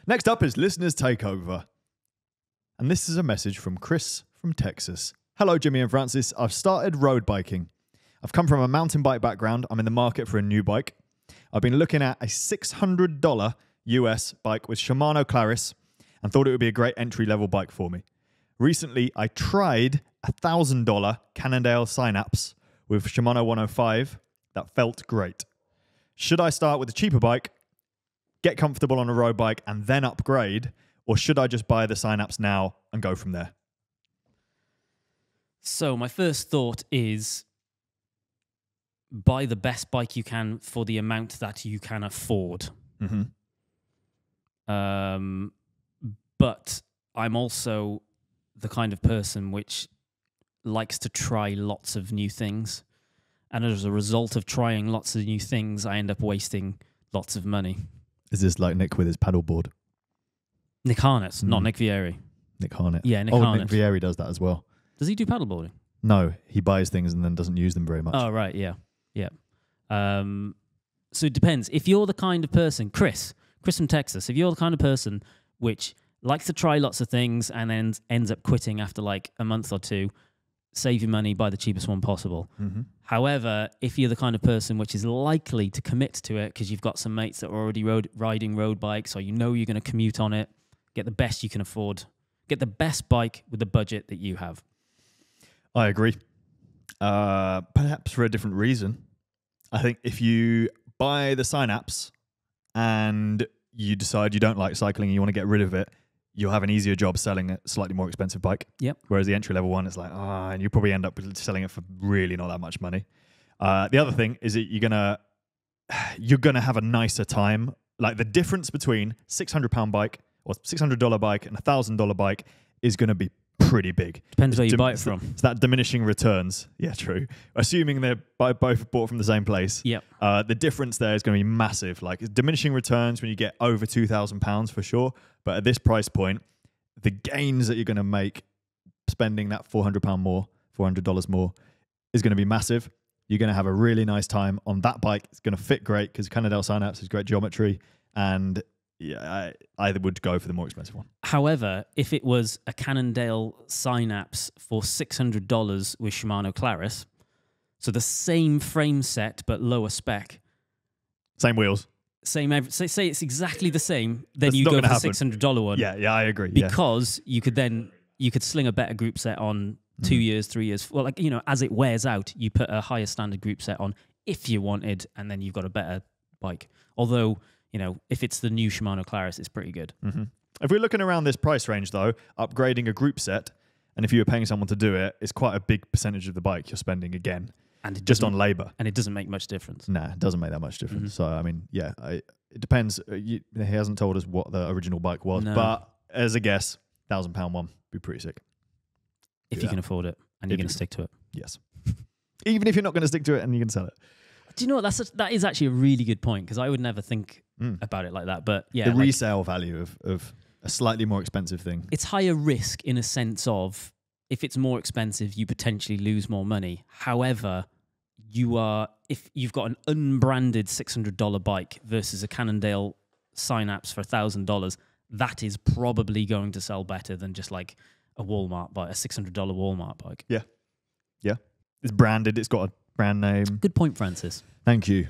Next up is Listener's Takeover. And this is a message from Chris from Texas. Hello, Jimmy and Francis. I've started road biking. I've come from a mountain bike background. I'm in the market for a new bike. I've been looking at a $600 US bike with Shimano Claris and thought it would be a great entry-level bike for me. Recently, I tried a $1,000 Cannondale Synapse with Shimano 105 that felt great. Should I start with a cheaper bike, get comfortable on a road bike, and then upgrade, or should I just buy the Synapse now and go from there? So my first thought is buy the best bike you can for the amount that you can afford. Mm-hmm. But I'm also the kind of person which likes to try lots of new things. And as a result of trying lots of new things, I end up wasting lots of money. Is this like Nick with his paddleboard? Nick Harnett, not Nick Vieri. Nick Harnett. Yeah, Nick Nick Harnett. Vieri does that as well. Does he do paddleboarding? No, he buys things and then doesn't use them very much. Oh, right, yeah. So it depends. If you're the kind of person, Chris from Texas, if you're the kind of person which likes to try lots of things and then ends up quitting after like a month or two, save your money, buy the cheapest one possible. Mm-hmm. However, if you're the kind of person which is likely to commit to it because you've got some mates that are already riding road bikes, or you know you're going to commute on it, get the best you can afford. Get the best bike with the budget that you have. I agree. Perhaps for a different reason. I think if you buy the Synapse and you decide you don't like cycling and you want to get rid of it, you'll have an easier job selling a slightly more expensive bike. Yep. Whereas the entry-level one, it's like, and you probably end up selling it for really not that much money. The other thing is that you're gonna have a nicer time. Like the difference between £600 bike or $600 bike and $1,000 bike is going to be pretty big. Depends where you buy it from. It's that diminishing returns. Yeah, true. Assuming they're both bought from the same place. Yep. The difference there is going to be massive. Like it's diminishing returns when you get over £2,000 for sure. But at this price point, the gains that you're going to make spending that $400 more, $400 more is going to be massive. You're going to have a really nice time on that bike. It's going to fit great because Cannondale Synapse has great geometry. And yeah, I would go for the more expensive one. However, if it was a Cannondale Synapse for $600 with Shimano Claris, so the same frame set but lower spec, same wheels, say it's exactly the same, then That's you not go for gonna the happen. $600 one. Yeah, I agree. Because you could sling a better group set on 2 years, 3 years. Well, like, you know, as it wears out, you put a higher standard group set on if you wanted, and then you've got a better bike. Although, you know, if it's the new Shimano Claris, it's pretty good. Mm-hmm. If we're looking around this price range, though, upgrading a group set, and if you were paying someone to do it, it's quite a big percentage of the bike you're spending again, and just on labour. And it doesn't make much difference. Nah, it doesn't make that much difference. So, I mean, yeah, it depends. He hasn't told us what the original bike was, but as a guess, £1,000 one would be pretty sick. If you can afford it, and you're going to stick to it. Yes. Even if you're not going to stick to it and you can sell it. Do you know what? That is actually a really good point, because I would never think about it like that. But yeah, the resale value of a slightly more expensive thing. It's higher risk in a sense of, if it's more expensive, you potentially lose more money. However, if you've got an unbranded $600 bike versus a Cannondale Synapse for $1,000, that is probably going to sell better than just like a Walmart bike, a $600 Walmart bike. Yeah. Yeah. It's branded. It's got a brand name. Good point, Francis. Thank you.